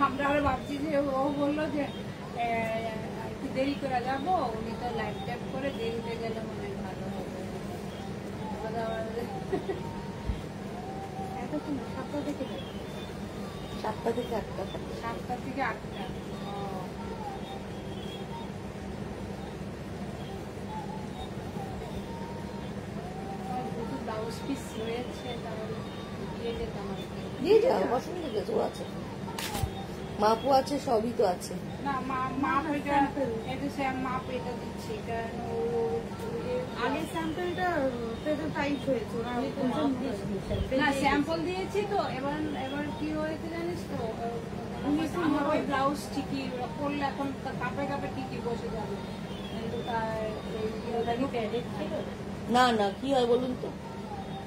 আমরা আরো ভাবছি যে ও বললো যে একটু দেরি করে যাবো, উনি তো লাইভ টাইপ করে দেরিতে গেলে মনে হয় ভালো হবে। 7টা থেকে 8টা। 7টা থেকে 8টা। ব্লাউজ পিস রয়েছে, তাহলে দিয়ে যেতাম আর কি। দিয়ে যাও, পছন্দ কিছু আছে, মাপও আছে, সবই তো আছে। না মাপ এটা স্যাম মাপ এটা দিচ্ছি, কারণ আগে স্যাম্পলটা টাইট হয়েছে না, স্যাম্পল দিয়েছি তো। এবার কি হয়েছে জানিস তো, আমার ওই ব্লাউজ ঠিকই করলে এখন কাপে কাপে ঠিকই বসে যাবে, কিন্তু না না কি হয় বলুন তো,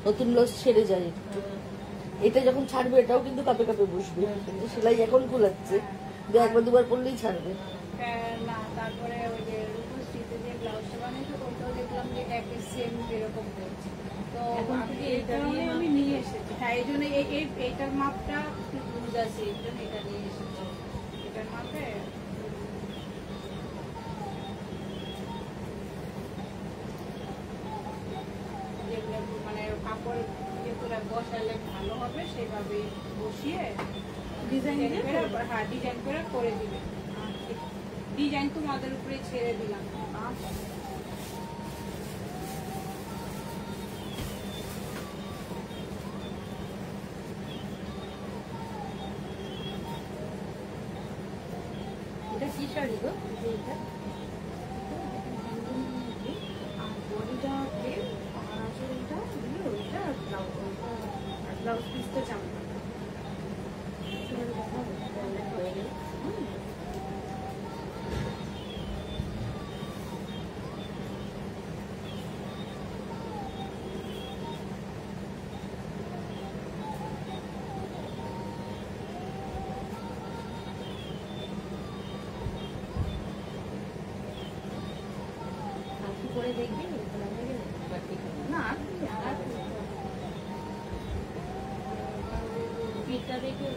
নতুন ব্লাউজ ছেড়ে যায়। এটা যখন ছাড়বে এটাও কিন্তু কাপে কাপে বসবে, কিন্তু সেলাই এখন খোলাচ্ছে, একবার দুবার পরলেই ছাড়বে। না তারপরে ওই যে রূপশ্রীতে যে ব্লাউজটা বানিয়েছে ওইটাও দেখলাম যে একই সেম এরকম হয়েছে, তো এই কারণে আমি নিয়ে এসেছি। হ্যাঁ, এই জন্য এইটার মাপটা একটু লুজ আছে, এই জন্য এটা নিয়ে এসেছি। এটার মাপে যেগুলো মানে কাপড় ইয়ে করে বসালে ভালো হবে সেভাবে বসিয়ে ডিজাইন করে দিবে। ডিজাইন তোমাদের উপরে ছেড়ে দিলাম। এটা কি শাড়ি গো? ব্লাউজ পিসটা চামড়া করে দেখবি না, পিঠটা দেখে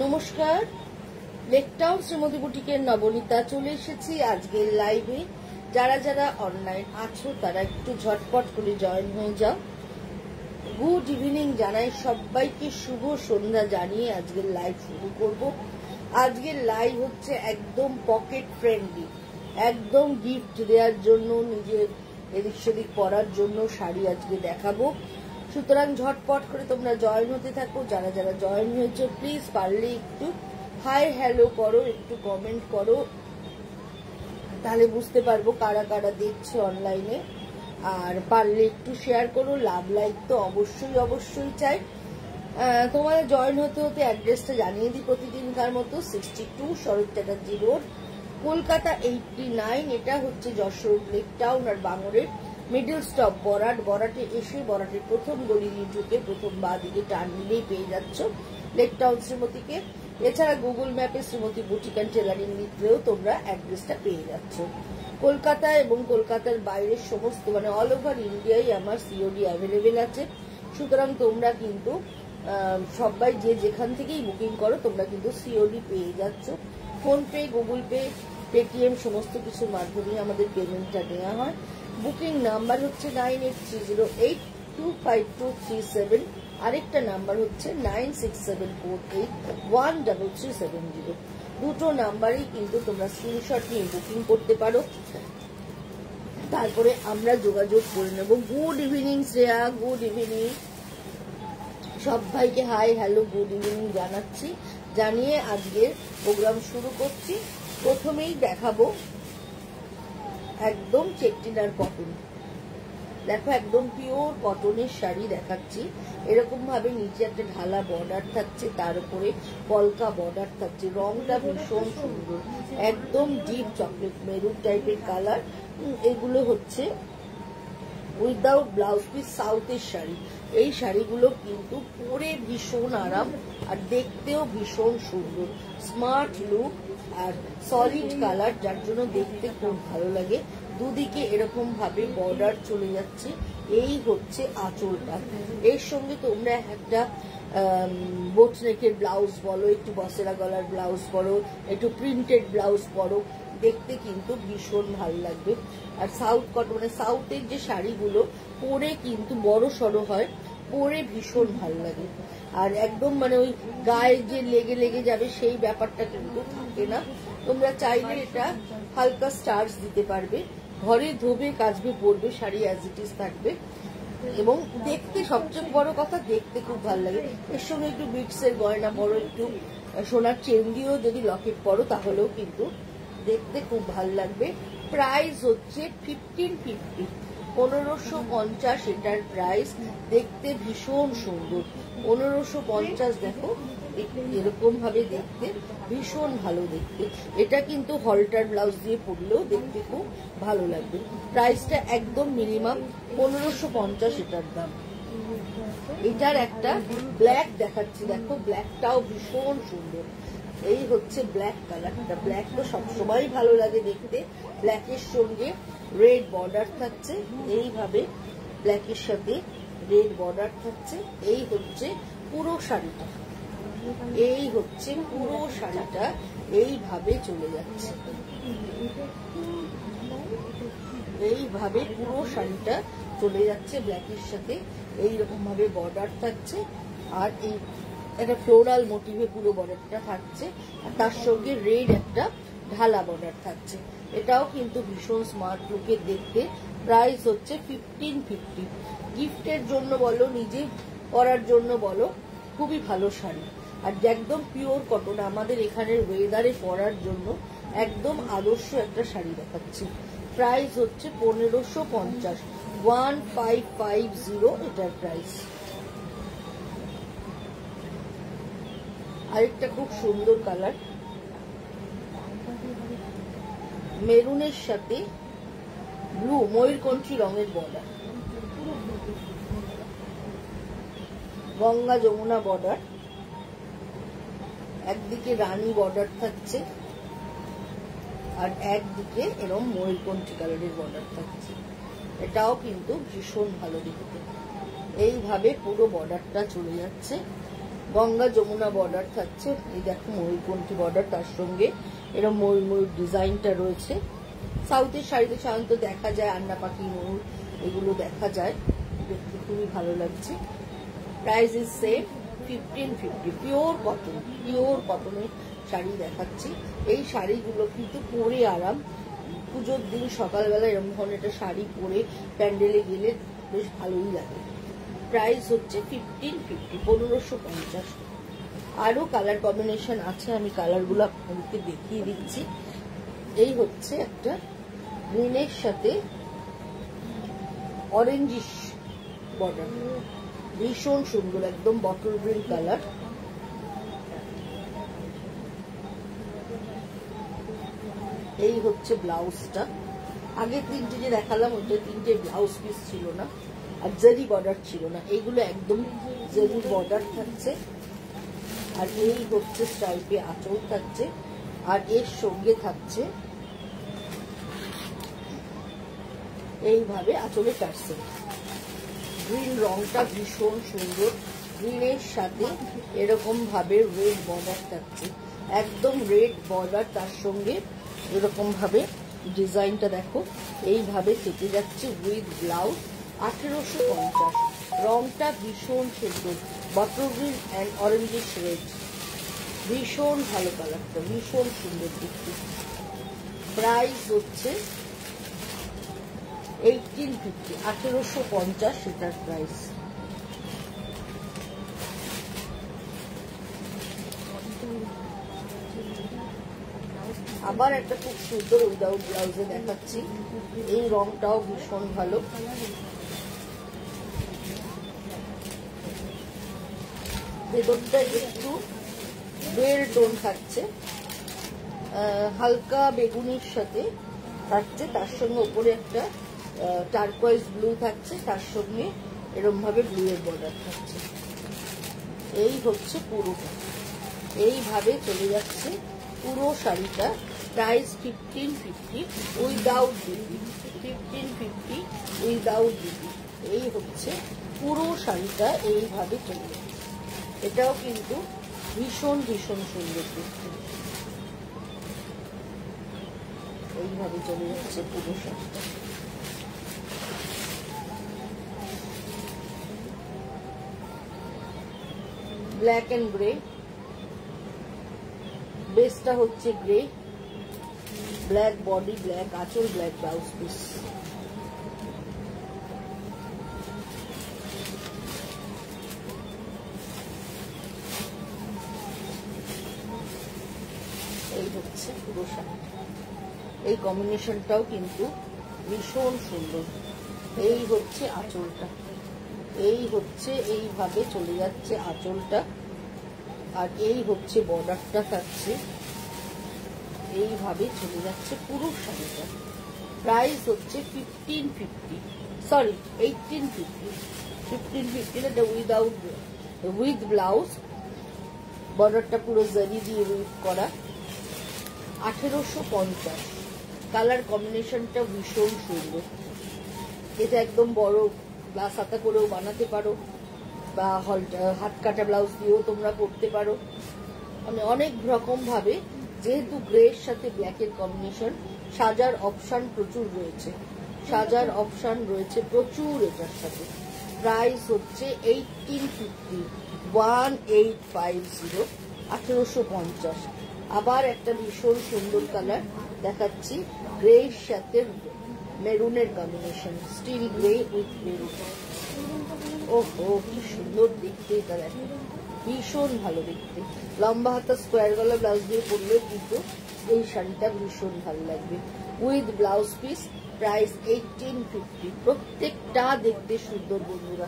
নমস্কার, লেকটাউন শ্রীমতী বুটিকের নবনীতা চলে এসেছি আজকের লাইভে। যারা যারা অনলাইন আছো তারা একটু ঝটপট করে জয়েন হয়ে যাও। গুড ইভিনিং জানাই সবাইকে, শুভ সন্ধ্যা জানিয়ে আজকের লাইভ শুরু করব। আজকের লাইভ হচ্ছে একদম পকেট ফ্রেন্ডলি, একদম গিফট দেওয়ার জন্য, নিজের এদিক সেদিক পরার জন্য শাড়ি আজকে দেখাবো। সুতরাং ঝটপট করে তোমরা জয়েন হতে থাকো। যারা যারা জয়েন হয়েছে প্লিজ পারলে একটু হাই হ্যালো করো, একটু কমেন্ট করো, তাহলে বুঝতে পারবো কারা কারা দেখছে অনলাইনে। আর পারলে একটু শেয়ার করো, লাভ লাইক তো অবশ্যই অবশ্যই চাই। তোমাদের জয়েন হতে হতে অ্যাড্রেসটা জানিয়ে দিই প্রতিদিনকার মতো। 62 শরৎ চ্যাটার্জি রোড, কলকাতা 89। এটা হচ্ছে যশোর লেক টাউন আর বাঙরের মিডল স্টপ বরাট। বরাটে এসে বরাটের প্রথম গলি দিয়ে ঢুকে প্রথম বাঁ দিকে টার্ন নিলেই পেয়ে যাচ্ছ লেক টাউন শ্রীমতীকে। এছাড়া গুগল ম্যাপে শ্রীমতী বুটিক অ্যান্ড টেলারিং লিখলেও তোমরা অ্যাড্রেসটা পেয়ে যাচ্ছ। কলকাতা এবং কলকাতার বাইরের সমস্ত মানে অল ওভার ইন্ডিয়ায় আমার সিওডি অ্যাভেলেবেল আছে। সুতরাং তোমরা কিন্তু সবাই যে যেখান থেকেই বুকিং করো তোমরা কিন্তু সিওডি পেয়ে যাচ্ছ। ফোনপে, গুগল পে, পেটিএম সমস্ত কিছুর মাধ্যমে আমাদের পেমেন্টটা নেওয়া হয়। বুকিং নাম্বার হচ্ছে 9830825237। আরেকটা নাম্বার হচ্ছে 9674813370। দুটো নাম্বারেই কিন্তু তোমরা স্ক্রিনশট নিয়ে বুকিং করতে পারো, তারপরে আমরা যোগাযোগ করে নেব। Good evening Shreya, good evening সবাইকে। হাই হ্যালো গুড ইভিনিং জানাচ্ছি। জানিয়ে আজকের প্রোগ্রাম শুরু করছি। প্রথমেই দেখাবো একদম চেকটিনার কটন। দেখো একদম পিওর কটনের শাড়ি দেখাচ্ছি। এরকম ভাবে নিচে একটা ঢালা বর্ডার থাকছে, তার উপরে কলকা বর্ডার থাকছে। রংটা ভীষণ সুন্দর, একদম ডিপ চকলেট মেরুন টাইপের কালার। এগুলো হচ্ছে উইদাউট ব্লাউজ পিস সাউথের শাড়ি। এই শাড়িগুলো কিন্তু পরে ভীষণ আরাম আর দেখতেও ভীষণ সুন্দর, স্মার্ট লুক আর সলিড কালার, যার জন্য দেখতে খুব ভালো লাগে। দুদিকে এরকম ভাবে বর্ডার চলে যাচ্ছে। এই হচ্ছে আঁচলটা। এর সঙ্গে তোমরা একটা বোট নেকের ব্লাউজ বলো, একটু বসেরা গলার ব্লাউজ পরো, একটু প্রিন্টেড ব্লাউজ পরো, দেখতে কিন্তু ভীষণ ভালো লাগবে। আর সাউথ কটন মানে সাউথের যে শাড়িগুলো পরে কিন্তু বড় সড়ো হয়, পরে ভীষণ ভালো লাগে। আর একদম মানে ওই গায়ে যে লেগে লেগে যাবে সেই ব্যাপারটা কিন্তু থাকে না। তোমরা চাইলে এটা হালকা স্টার্চ দিতে পারবে, ঘরে ধোবে কাচবে পরবে, শাড়ি অ্যাজ ইট ইজ থাকবে এবং দেখতে সবচেয়ে বড় কথা দেখতে খুব ভালো লাগে। এর সঙ্গে একটু বিটসের গয়না পরো, একটু সোনার চেন দিয়েও যদি লকেট পরো তাহলেও কিন্তু দেখতে খুব ভালো লাগবে। প্রাইস হচ্ছে 1550, 1550 এটার প্রাইস। দেখতে ভীষণ সুন্দর, 1550। দেখো এরকম ভাবে দেখতে ভীষণ ভালো দেখতে। এটা কিন্তু হলটার ব্লাউজ দিয়ে পরলেও দেখতে খুব ভালো লাগবে। প্রাইসটা একদম মিনিমাম 1550 এটার দাম। এটার একটা ব্ল্যাক দেখাচ্ছি, দেখো ব্ল্যাকটাও ভীষণ সুন্দর। এই হচ্ছে ব্ল্যাক কালারটা। ব্ল্যাক তো সবসময় ভালো লাগে দেখতে। ব্ল্যাকের সঙ্গে রেড বর্ডার থাকছে, এইভাবে ব্ল্যাকের সাথে রেড বর্ডার থাকছে। এই হচ্ছে পুরো শাড়িটা, এই হচ্ছে পুরো শাড়িটা এইভাবে চলে যাচ্ছে। এইভাবে পুরো শাড়িটা চলে যাচ্ছে ব্ল্যাকের সাথে, এইরকম ভাবে বর্ডার থাকছে। আর এই একটা ফ্লোরাল মোটিভে পুরো বর্ডারটা থাকছে, আর তার সঙ্গে রেড একটা ঢালা বর্ডার থাকছে। এটাও কিন্তু ভীষণ স্মার্ট লুকের দেখতে। প্রাইস হচ্ছে 1550। গিফটের জন্য বলো, নিজে পরার জন্য বলো, খুবই ভালো শাড়ি। আর একদম পিওর কটন, আমাদের এখানের ওয়েদারে পরার জন্য একদম আদর্শ একটা শাড়ি দেখাচ্ছি। প্রাইস হচ্ছে 1550, 1550 এটার প্রাইস। আরেকটা খুব সুন্দর কালার, মেরুনের সাথে ব্লু ময়ূরকণ্ঠী রঙের বর্ডার, গঙ্গা যমুনা বর্ডার, একদিকে রানী বর্ডার থাকছে আর একদিকে এরকম ময়ূরকণ্ঠী কালারের বর্ডার থাকছে। এটাও কিন্তু ভীষণ ভালো দেখতে। এইভাবে পুরো বর্ডারটা চলে যাচ্ছে, গঙ্গা যমুনা বর্ডার থাকছে। এই দেখো ময়ূরকণ্ঠী বর্ডার, তার সঙ্গে এরকম ময়ূর ময়ূর ডিজাইনটা রয়েছে। সাউথের শাড়িতে সাধারণত দেখা যায় আন্না পাখি, ময়ূর, এগুলো দেখা যায়, দেখতে খুবই ভালো লাগছে। Price is same 1550। Pure cotton, pure কটনের শাড়ি দেখাচ্ছি। এই শাড়িগুলো কিন্তু পরে আরাম। পুজোর দিন সকালবেলা এরকম ধরনের একটা শাড়ি পরে প্যান্ডেলে গেলে বেশ ভালোই লাগে। প্রাইস হচ্ছে 1550, 1550। আরো কালার কম্বিনেশন আছে, আমি কালারগুলো আপনাদেরকে দেখিয়ে দিচ্ছি। এই হচ্ছে একটা গ্রিনের সাথে অরেঞ্জিশ বর্ডার, ভীষণ সুন্দর, একদম বটল গ্রিন কালার। এই হচ্ছে ব্লাউজটা। আগে তিনটে যে দেখালাম ওইটা তিনটে ব্লাউজ পিস ছিল না, আর জারি বর্ডার ছিল না, এইগুলো একদম জারি বর্ডার থাকছে। আর এই হচ্ছে স্ট্রাইপে আঁচল থাকছে, আর এর সঙ্গে থাকছে এইভাবে আঁচলে টার্সেল। গ্রিন রংটা ভীষণ সুন্দর, গ্রিনের সাথে এরকম ভাবে রেড বর্ডার থাকছে, একদম রেড বর্ডার, তার সঙ্গে এরকম ভাবে ডিজাইনটা দেখো এইভাবে থেকে যাচ্ছে উইথ ব্লাউজ। 1850। রংটা ভীষণ সুন্দর, bottle green and orangish red, ভীষণ ভালো কালারটা, ভীষণ সুন্দর দেখতে। প্রাইস হচ্ছে 1850, 1850 সেটার প্রাইস। আবার একটা খুব সুন্দর উইদাউট ব্লাউজে দেখাচ্ছি, এই রংটাও ভীষণ ভালো। ভেতরটা একটু বেল টোন থাকছে, হালকা বেগুনির সাথে থাকছে, তার সঙ্গে উপরে একটা টার্কোয়াইজ ব্লু থাকছে, তার সঙ্গে এরকম ভাবে ব্লু এর বর্ডার থাকছে। এই হচ্ছে পুরোটা, এইভাবে চলে যাচ্ছে পুরো শাড়িটা। Price 1550 without DP, 1550 without DP. এই হচ্ছে পুরো শাড়িটা, এইভাবে চলে যাচ্ছে। এটাও কিন্তু ভীষণ ভীষণ সুন্দর দেখতে, এইভাবে চলে যাচ্ছে পুরো শাড়িটা। ব্ল্যাক এন্ড গ্রে, বেসটা হচ্ছে গ্রে, ব্ল্যাক বডি, ব্ল্যাক আঁচল, ব্ল্যাক ব্লাউজ পিস। এই হচ্ছে পুরো শাড়ি, এই কম্বিনেশনটাও কিন্তু ভীষণ সুন্দর। এই হচ্ছে আঁচলটা, এই হচ্ছে এইভাবে চলে যাচ্ছে আঁচলটা, আর এই হচ্ছে বর্ডারটা থাকছে, এইভাবে চলে যাচ্ছে পুরো শাড়িটা। প্রাইস হচ্ছে 1550, সরি 1850, 1550 এটা উইদাউট উইথ ব্লাউজ, বর্ডারটা পুরো জারি দিয়ে উইথ করা। 1850। কালার কম্বিনেশনটা ভীষণ সুন্দর, এটা একদম বড় গ্লাস হাতা করেও বানাতে পারো, বা হাত কাটা ব্লাউজ দিয়েও তোমরা পরতে পারো, মানে অনেক রকম ভাবে। যেহেতু গ্রের সাথে ব্ল্যাকের কম্বিনেশন, সাজার অপশন প্রচুর রয়েছে, সাজার অপশন রয়েছে প্রচুর এটার সাথে। প্রাইস হচ্ছে 1850, 1850, 1850। আবার একটা ভীষণ সুন্দর কালার দেখাচ্ছি, গ্রের সাথে মেরুনের combination, steel grey with maroon. ওহো কি সুন্দর দেখতে, এটা দেখো ভীষণ ভালো দেখতে। লম্বা হাতা স্কোয়ার গলা ব্লাউজ দিয়ে পরলেও কিন্তু এই শাড়িটা ভীষণ ভালো লাগবে, উইথ ব্লাউজ পিস। প্রাইস 1850। প্রত্যেকটা দেখতে সুন্দর বন্ধুরা,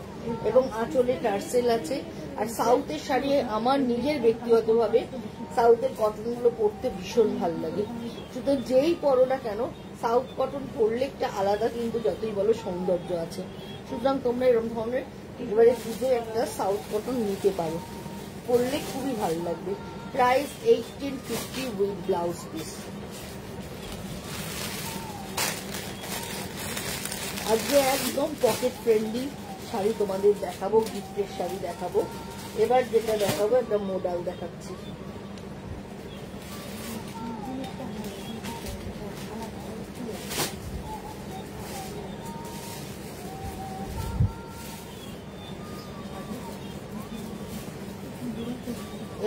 এবং আঁচলে টার্সেল আছে। আর সাউথের শাড়ি আমার নিজের ব্যক্তিগতভাবে সাউথের কটনগুলো পরতে ভীষণ ভালো লাগে, সুতরাং যেই পরো না কেন সাউথ কটন পরলে একটা আলাদা কিন্তু যতই বলো সৌন্দর্য আছে। সুতরাং তোমরা এরকম ধরনের একেবারে পুজো একটা সাউথ কটন নিতে পারো, পরলে খুবই ভালো লাগবে। Price 1850 with blouse piece. আজকে একদম পকেট ফ্রেন্ডলি শাড়ি তোমাদের দেখাবো, গিফটের শাড়ি দেখাবো। এবার যেটা দেখাবো একটা মডাল দেখাচ্ছি।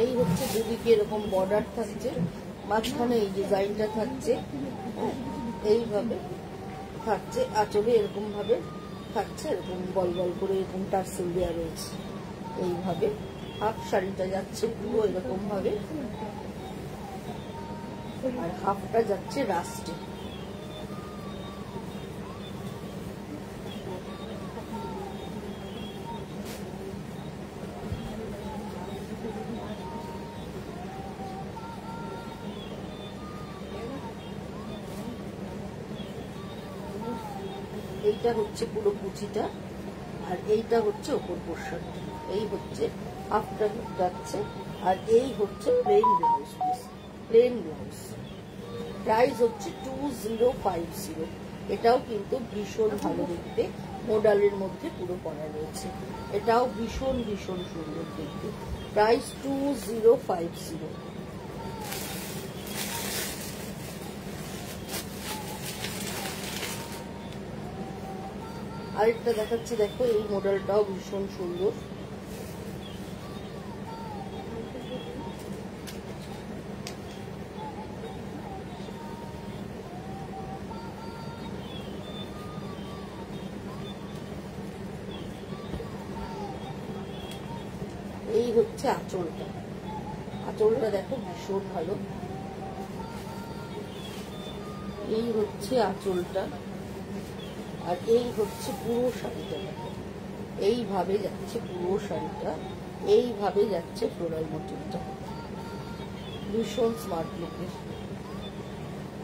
এই হচ্ছে দুদিকে এরকম বর্ডার থাকছে, মাঝখানে এই ডিজাইনটা থাকছে, এইভাবে থাকছে, আঁচলে এরকম ভাবে থাকছে, এরকম বল বল করে এরকম টার্সেল দেওয়া রয়েছে। এইভাবে হাফ শাড়িটা যাচ্ছে পুরো এরকম ভাবে, আর হাফটা যাচ্ছে রাস্টে। এইটা হচ্ছে পুরো কুচিটা, আর এইটা হচ্ছে ওপর পোর্শনটা। এই হচ্ছে হাফটা যাচ্ছে, আর এই হচ্ছে plain blouse piece, plain blouse. Price হচ্ছে 2050। এটাও কিন্তু ভীষণ ভালো দেখতে, মডালের মধ্যে পুরো করা রয়েছে। এটাও ভীষণ ভীষণ সুন্দর দেখতে। প্রাইস 2050। আরেকটা দেখাচ্ছি, দেখো এই মডেলটাও ভীষণ সুন্দর। এই হচ্ছে আঁচলটা, আঁচলটা দেখো ভীষণ ভালো। এই হচ্ছে আঁচলটা, আর এই হচ্ছে পুরো শাড়িটা দেখো, এইভাবে যাচ্ছে পুরো শাড়িটা, এইভাবে যাচ্ছে ফ্লোরাল মোটিভটা। ভীষণ স্মার্ট লুকের,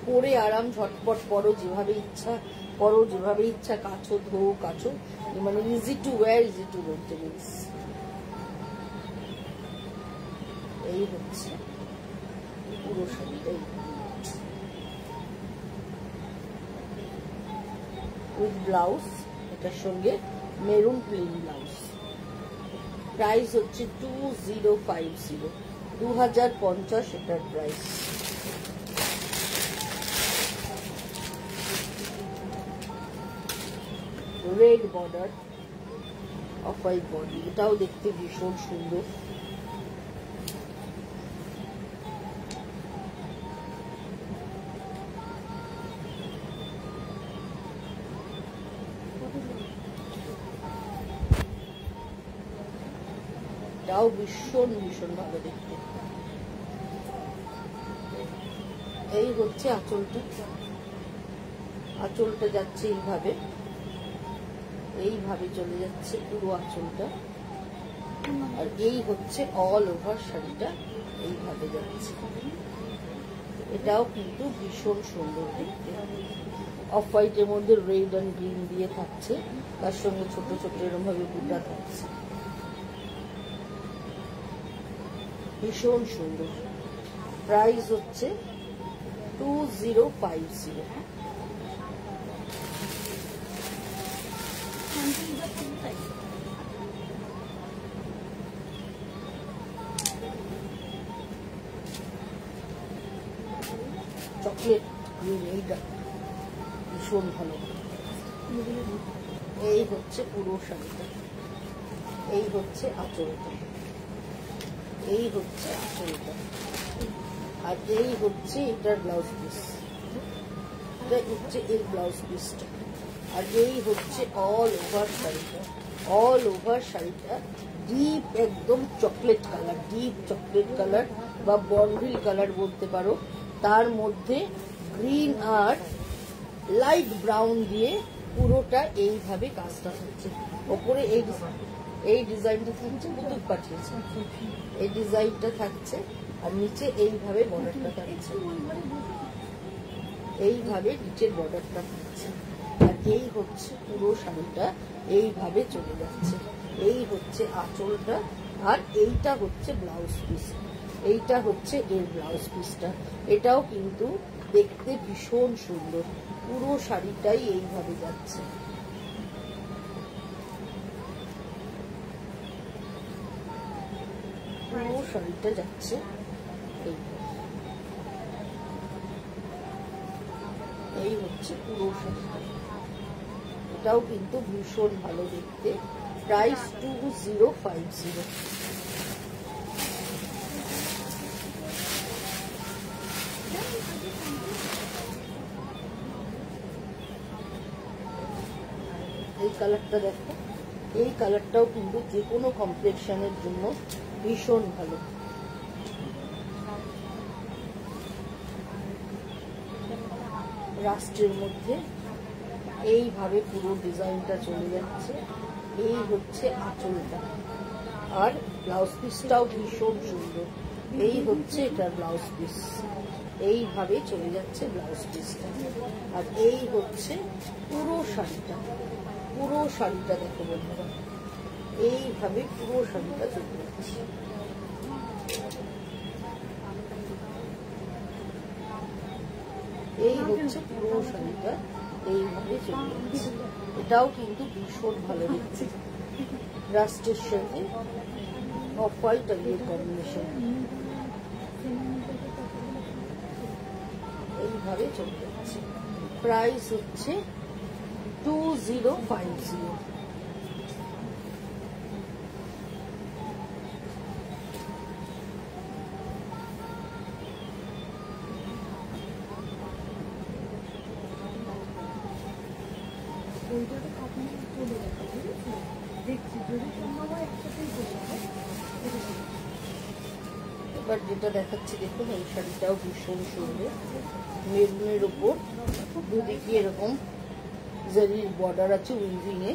পরে আরাম, ঝটপট পরো, যেভাবে ইচ্ছা পরো, যেভাবে ইচ্ছা কাচো, ধো কাচো, মানে easy to wire, easy to maintenance. এই হচ্ছে পুরো শাড়িটা উইথ ব্লাউজ, এটার সঙ্গে মেরুন প্লেন ব্লাউজ। প্রাইস হচ্ছে 2050, 2050 এটার price. Red border, off white body, এটাও দেখতে ভীষণ সুন্দর। এটাও ভীষণ ভীষণ ভালো দেখতে। এই হচ্ছে আঁচলটা, আঁচলটা যাচ্ছে এইভাবে, এইভাবে চলে যাচ্ছে পুরো আঁচলটা, আর এই হচ্ছে অল ওভার শাড়িটা এইভাবে যাচ্ছে। এটাও কিন্তু ভীষণ সুন্দর দেখতে। অফ হোয়াইটের মধ্যে রেড অ্যান্ড গ্রিন দিয়ে থাকছে, তার সঙ্গে ছোট ছোট এরকম ভাবে বুটা থাকছে, ভীষণ সুন্দর। প্রাইস হচ্ছে 2050। চকলেট গ্রিন, এইটা ভীষণ ভালো। এই হচ্ছে পুরো শাড়িটা, এই হচ্ছে আঁচলটা, এই হচ্ছে আঁচলটা, আর এই হচ্ছে এটার ব্লাউজ পিস, এটা হচ্ছে এর ব্লাউজ পিসটা, আর এই হচ্ছে অল ওভার শাড়িটা। অল ওভার শাড়িটা ডিপ একদম chocolate colour, deep chocolate colour বা বনভিল কালার বলতে পারো। তার মধ্যে গ্রিন আর লাইট ব্রাউন দিয়ে পুরোটা এইভাবে কাজটা হচ্ছে। ওপরে এই ডিজাইনটা থাকছে, বুতুক পাঠিয়েছে, এই ডিজাইনটা থাকছে, আর নিচে এইভাবে বর্ডারটা থাকছে, এইভাবে নিচের বর্ডারটা থাকছে, আর এই হচ্ছে পুরো শাড়িটা এইভাবে চলে যাচ্ছে। এই হচ্ছে আঁচলটা, আর এইটা হচ্ছে ব্লাউজ পিস, এইটা হচ্ছে এর ব্লাউজ পিসটা। এটাও কিন্তু দেখতে ভীষণ সুন্দর, পুরো শাড়িটাই এইভাবে যাচ্ছে। পুরো শাড়িটা যাচ্ছে এই হচ্ছে পুরো শাড়িটা। এটাও কিন্তু ভীষণ ভালো দেখতে। প্রাইস 2050। এই কালারটা দেখো, এই কালারটাও কিন্তু যে কোনো কমপ্লেক্সনের জন্য ভীষণ ভালো। রাস্টের মধ্যে এইভাবে পুরো ডিজাইনটা চলে যাচ্ছে। এই হচ্ছে আঁচলটা, আর ব্লাউজ পিসটাও ভীষণ সুন্দর। এই হচ্ছে এটার ব্লাউজ পিস। এইভাবে চলে যাচ্ছে ব্লাউজ পিসটা। আর এই হচ্ছে পুরো শাড়িটা। পুরো শাড়িটা দেখো বন্ধুরা, এইভাবে পুরো শাড়িটা চলে যাচ্ছে। এই হচ্ছে পুরো শাড়িটা, এইভাবে চলে যাচ্ছে। এটাও কিন্তু ভীষণ ভালো দেখছে, রাস্টের সাথে অফ হোয়াইট আর ইয়ের কম্বিনেশন। এইভাবে চলে যাচ্ছে। প্রাইস হচ্ছে 2050। এবার যেটা দেখাচ্ছি দেখুন, এই শাড়িটাও ভীষণ সুন্দর, মেরুনের উপর দুদিকে এরকম জারির বর্ডার আছে উইভিং এ,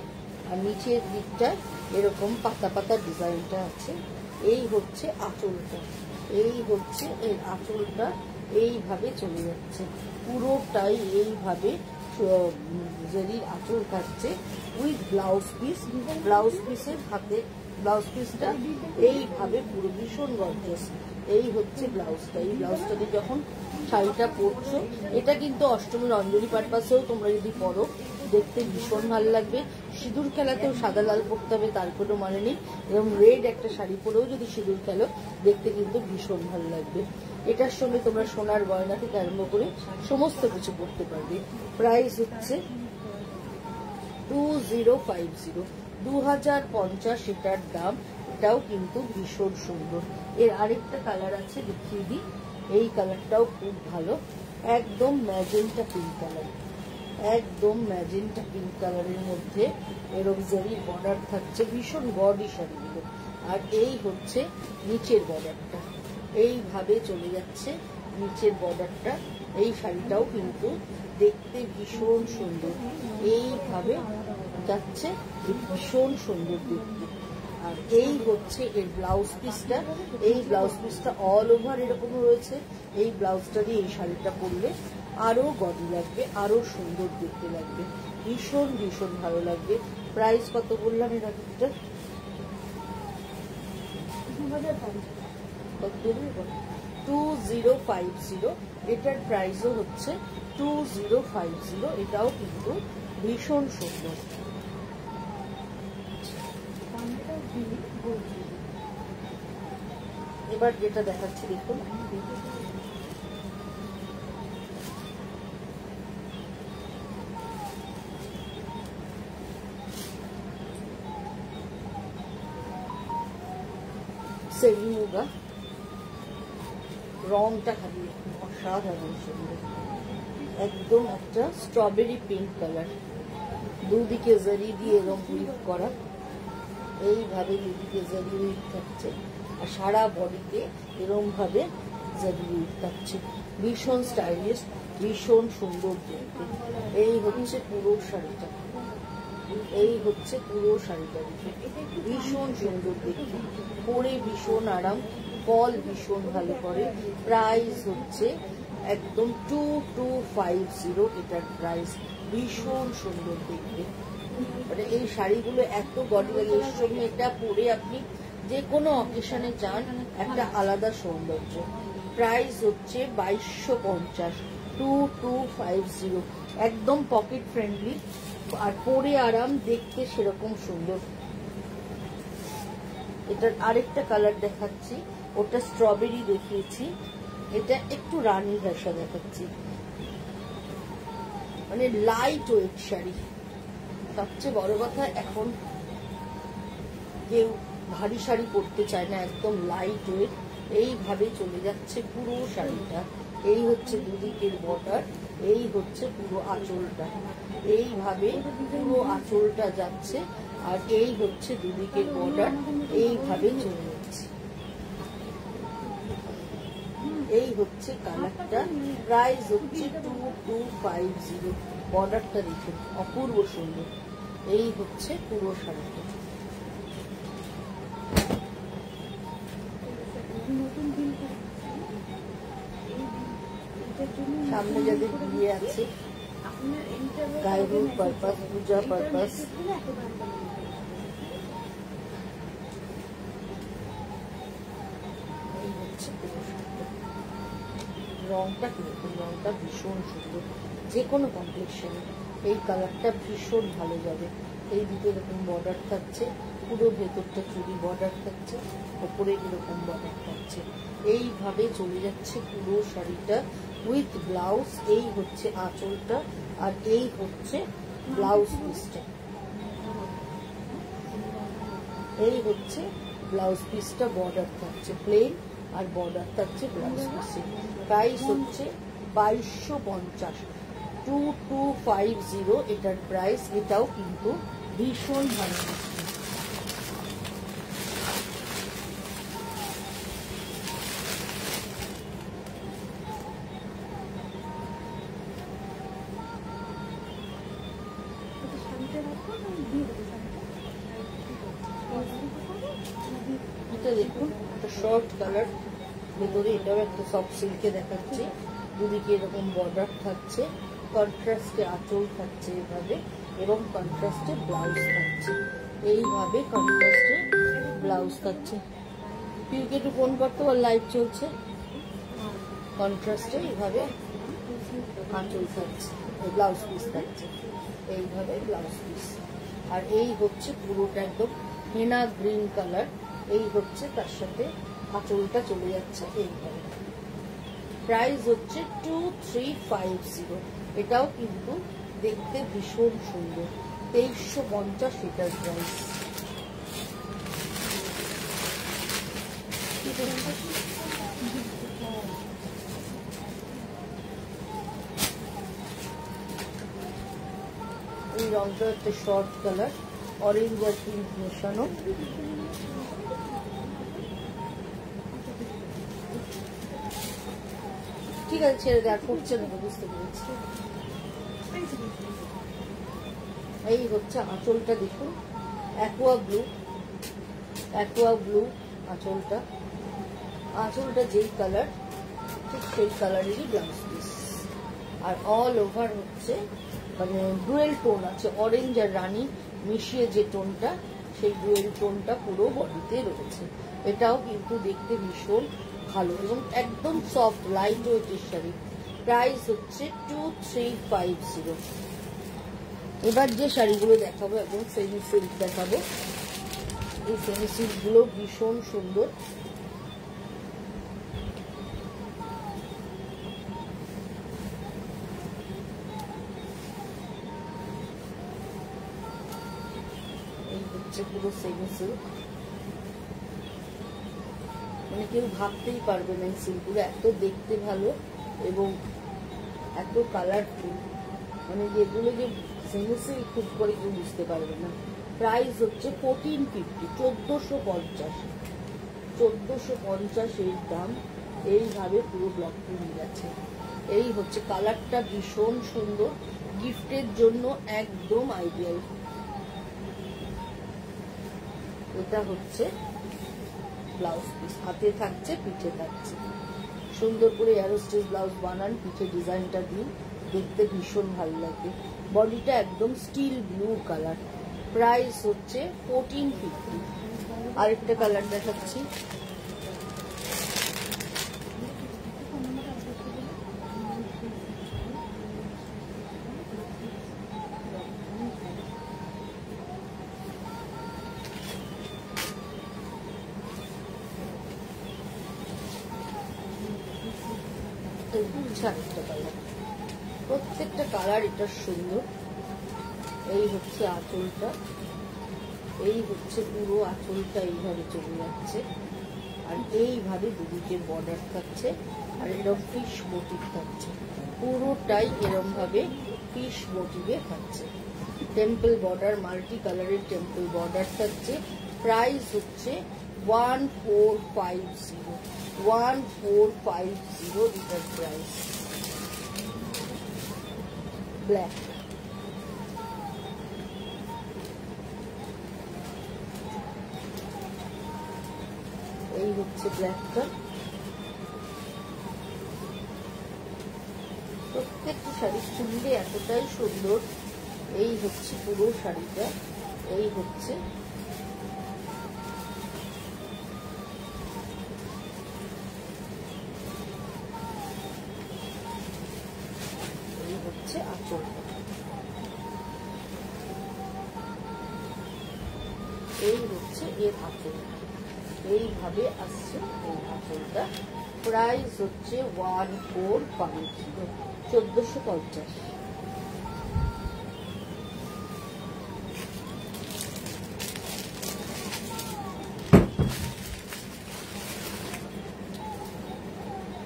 আর নিচের দিকটা এরকম পাতা পাতা ডিজাইনটা আছে। এই হচ্ছে আঁচলটা, এই হচ্ছে এর আঁচলটা, এইভাবে চলে যাচ্ছে পুরোটাই। এইভাবে জারির আঁচল থাকছে উইথ ব্লাউজ পিস। ব্লাউজ পিসের হাতে ব্লাউজ পিসটা এইভাবে পুরো ভীষণ গর্জিয়াস। এই হচ্ছে ব্লাউজটা। এই ব্লাউজটা দিয়ে যখন শাড়িটা পরছো, এটা কিন্তু অষ্টমীর অঞ্জলি পারপাসেও তোমরা যদি পরো দেখতে ভীষণ ভালো লাগবে। সিঁদুর খেলাতেও সাদা লাল পরতে হবে তার কোনো মানে নেই, এবং রেড একটা শাড়ি পরেও যদি সিঁদুর খেলো দেখতে কিন্তু ভীষণ ভালো লাগবে। এটার সঙ্গে তোমরা সোনার গয়না থেকে আরম্ভ করে সমস্ত কিছু পরতে পারবে। প্রাইস হচ্ছে 2050, 2050 এটার দাম। এটাও কিন্তু ভীষণ সুন্দর। এর আরেকটা কালার আছে, দেখিয়ে দিই। এই কালারটাও খুব ভালো, একদম ম্যাজেন্টা পিঙ্ক কালার, একদম ম্যাজেন্টা পিঙ্ক কালারের মধ্যে এরকম জারির বর্ডার থাকছে, ভীষণ গডি শাড়িগুলো। আর এই হচ্ছে নিচের বর্ডারটা, এইভাবে চলে যাচ্ছে নিচের বর্ডারটা। এই শাড়িটাও কিন্তু দেখতে ভীষণ সুন্দর, এইভাবে যাচ্ছে, ভীষণ সুন্দর দেখতে। আর এই হচ্ছে এর ব্লাউজ পিসটা। এই ব্লাউজ পিসটা অল ওভার এরকম রয়েছে। এই ব্লাউজটা দিয়ে এই শাড়িটা পরলে আরো গদি লাগবে, আরো সুন্দর দেখতে লাগবে, ভীষণ ভীষণ ভালো লাগবে। প্রাইস কত বললাম এর আগেরটা? 2050। এটার প্রাইসও হচ্ছে 2050। এটাও কিন্তু ভীষণ সুন্দর। এবার যেটা দেখাচ্ছি দেখুন, সেরিমুগা, রংটা খালি অসাধারণ সুন্দর, একদম একটা স্ট্রবেরি পিঙ্ক কালার, দুদিকে জারি দিয়ে এরকম উইভ করা, এইভাবে দুদিকে জারি উইভ থাকছে, আর সারা বডিতে এরকম ভাবে জারি উইভ থাকছে, ভীষণ স্টাইলিশ, ভীষণ সুন্দর দেখতে। এই হচ্ছে পুরো শাড়িটা, এই হচ্ছে পুরো শাড়িটা, ভীষণ সুন্দর দেখতে, পরে ভীষণ আরাম, ফল ভীষণ ভালো করে। প্রাইস হচ্ছে একদম 2250 এটার প্রাইস, ভীষণ সুন্দর দেখতে। মানে এই শাড়িগুলো এত গডি লাগে, এর সঙ্গে এটা পরে আপনি যে কোনো অকেশনে যান, একটা আলাদা সৌন্দর্য। প্রাইস হচ্ছে 2250, 2250, একদম পকেট ফ্রেন্ডলি, আর পরে আরাম, দেখতে সেরকম সুন্দর। এটার আরেকটা কালার দেখাচ্ছি, ওটা স্ট্রবেরি দেখিয়েছি, এটা একটু রানী ঘাসা দেখাচ্ছি, মানে লাইট ওয়েট শাড়ি। সবচেয়ে বড় কথা, এখন কেউ ভারী শাড়ি পরতে চায় না, একদম লাইট ওয়েট। এইভাবে চলে যাচ্ছে পুরো শাড়িটা। এই হচ্ছে দুদিকের বর্ডার, এই হচ্ছে পুরো আঁচলটা, এইভাবে পুরো আঁচলটা যাচ্ছে, আর এই হচ্ছে দুদিকের বর্ডার, এইভাবে চলে যাচ্ছে। এই হচ্ছে কালারটা, প্রাইস হচ্ছে 2250। বর্ডারটা দেখুন, অপূর্ব সুন্দর। এই হচ্ছে পুরো শাড়িটা। সামনে যাদের বিয়ে আছে, গায়ের পারপাস, পূজা পারপাস, রংটা কিরকম, রংটা ভীষণ সুন্দর, যে কোনো কমপ্লেক্সনে এই কালারটা ভীষণ ভালো যাবে। এই দিকে এরকম বর্ডার থাকছে, পুরো ভেতরটা চুড়ি বর্ডার থাকছে, ওপরে এরকম বর্ডার থাকছে। এইভাবে চলে যাচ্ছে পুরো শাড়িটা উইথ ব্লাউজ। এই হচ্ছে আঁচলটা আর এই হচ্ছে ব্লাউজ পিসটা। এই হচ্ছে ব্লাউজ পিসটা, বর্ডার থাকছে প্লেন আর বর্ডার থাকছে ব্লাউজ পিসে। প্রাইস হচ্ছে 2250, 2250 এটার প্রাইস। এটাও কিন্তু ভীষণ ভালো। এটা দেখুন, একটা শর্ট কালার, ভেতরে এটাও একটা সফট সিল্কে দেখাচ্ছে, দুদিকে এরকম বর্ডার থাকছে, কন্ট্রাস্টে আঁচল থাকছে এভাবে, এবং কন্ট্রাস্টে ব্লাউজ থাকছে। এইভাবে কন্ট্রাস্টে ব্লাউজ থাকছে। পিউকে একটু ফোন করতে, আর লাইভ চলছে। কন্ট্রাস্টে এইভাবে আঁচল থাকছে, ব্লাউজ পিস থাকছে, এইভাবে ব্লাউজ পিস। আর এই হচ্ছে পুরোটা একদম হেনা গ্রিন কালার। এই হচ্ছে তার সাথে আঁচলটা চলে যাচ্ছে এইভাবে। প্রাইস হচ্ছে 2350। এটাও কিন্তু দেখতে ভীষণ সুন্দর, 2350 এটার প্রাইস। এই রংটা একটা শর্ট কালার, অরেঞ্জ আর পিঙ্ক মেশানো। ঠিক আছে, ছেড়ে দেওয়ার করছে না, বুঝতে পেরেছি। এই হচ্ছে আঁচলটা, দেখুন অ্যাকোয়া ব্লু, অ্যাকোয়া ব্লু আঁচলটা। আঁচলটা যেই কালার ঠিক সেই কালারেরই ব্লাউজ পিস। আর অল ওভার হচ্ছে মানে ডুয়েল টোন আছে, অরেঞ্জ আর রানী মিশিয়ে যে টোনটা, সেই ডুয়েল টোনটা পুরো বডিতে রয়েছে। এটাও কিন্তু দেখতে ভীষণ ভালো এবং একদম সফট লাইট ওয়েটের শাড়ি। প্রাইস হচ্ছে 2350। এবার যে শাড়িগুলো দেখাবো একদম সেমি সিল্ক দেখাবো। এই সেমি সিল্কগুলো ভীষণ সুন্দর। এই হচ্ছে পুরো সেমি সিল্ক, মানে কেউ ভাবতেই পারবে না এই সিল্কগুলো এত দেখতে ভালো এবং এত কালারফুল, মানে যেগুলো যে সেমি সিল্ক খুব করে কেউ বুঝতে পারবে না। প্রাইস হচ্ছে 1450, 1450, 1450 এর দাম। এইভাবে পুরো ব্লকটি নিয়ে গেছে। এই হচ্ছে কালারটা ভীষণ সুন্দর, গিফটের জন্য একদম আইডিয়াল। এটা হচ্ছে ব্লাউজ পিস, হাতে থাকছে, পিঠে থাকছে। সুন্দর করে এয়ারো স্টিচ ব্লাউজ বানান, পিঠে ডিজাইনটা দিন, দেখতে ভীষণ ভালো লাগে। বডিটা একদম স্টিল ব্লু কালার। প্রাইস হচ্ছে 1450। আরেকটা কালার দেখাচ্ছি, আরেকটা কালার। প্রত্যেকটা কালার এটা সুন্দর। এই হচ্ছে আঁচলটা, এই হচ্ছে পুরো আঁচলটা এইভাবে চলে যাচ্ছে, আর এইভাবে দুদিকে বর্ডার থাকছে, আর এরকম ফিশ মোটিভ থাকছে, পুরোটাই এরকম ভাবে ফিশ মোটিভে থাকছে। টেম্পল বর্ডার, মাল্টি কালারের টেম্পল বর্ডার থাকছে। প্রাইস হচ্ছে 1450, 1450 এটার প্রাইস। ব্ল্যাক, এই হচ্ছে ব্ল্যাকটা। শাড়ি খুললে এতটাই সুন্দর। এই হচ্ছে পুরো শাড়িটা, এই হচ্ছে আঁচলটা, এই হচ্ছে এর আঁচলটা, এইভাবে আসছে এই আঁচলটা। প্রাইস হচ্ছে 1450, 1450।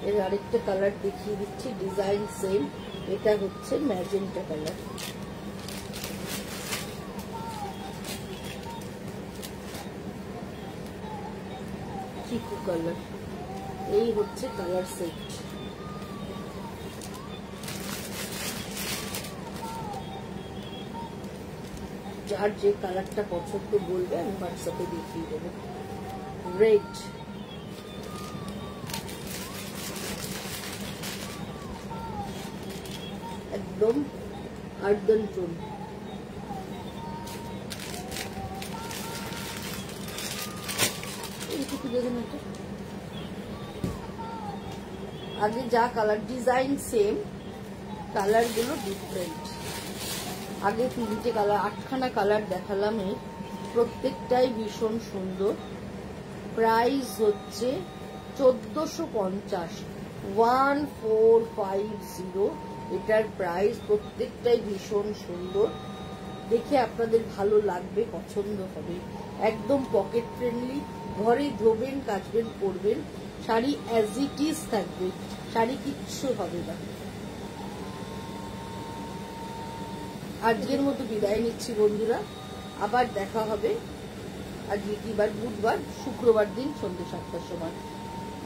এর আরেকটা কালার দেখিয়ে দিচ্ছি, ডিজাইন সেম। এটা হচ্ছে ম্যাজেন্টা কালার, চিকু কালার। এই হচ্ছে কালার সেট। যার যে কালারটা পছন্দ বলবে, আমি হোয়াটসঅ্যাপে দেখিয়ে দেবো। রেড, একদম আর্দান টোন। এইটুকু দেখুন, এটা আগে যা কালার, ডিজাইন সেম, কালার গুলো ডিফারেন্ট। আগে 3টে কালার, 8খানা কালার দেখালাম, এর প্রত্যেকটাই ভীষণ সুন্দর। প্রাইস হচ্ছে 1450, 1450 এটার প্রাইস। প্রত্যেকটাই ভীষণ সুন্দর, দেখে আপনাদের ভালো লাগবে, পছন্দ হবে। একদম পকেট ফ্রেন্ডলি, ঘরে ধোবেন, কাচবেন, পরবেন, শাড়ি অ্যাজ ইট ইজ থাকবে, শাড়ি কিচ্ছু হবে না। আজকের মতো বিদায় নিচ্ছি বন্ধুরা, আবার দেখা হবে আজকে কি বার, বুধবার, শুক্রবার দিন সন্ধ্যে 7টার সময়।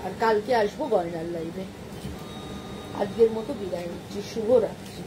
আর কালকে আসবো গয়নার লাইভে। আজকের মতো বিদায় নিচ্ছি, শুভরাত্রি।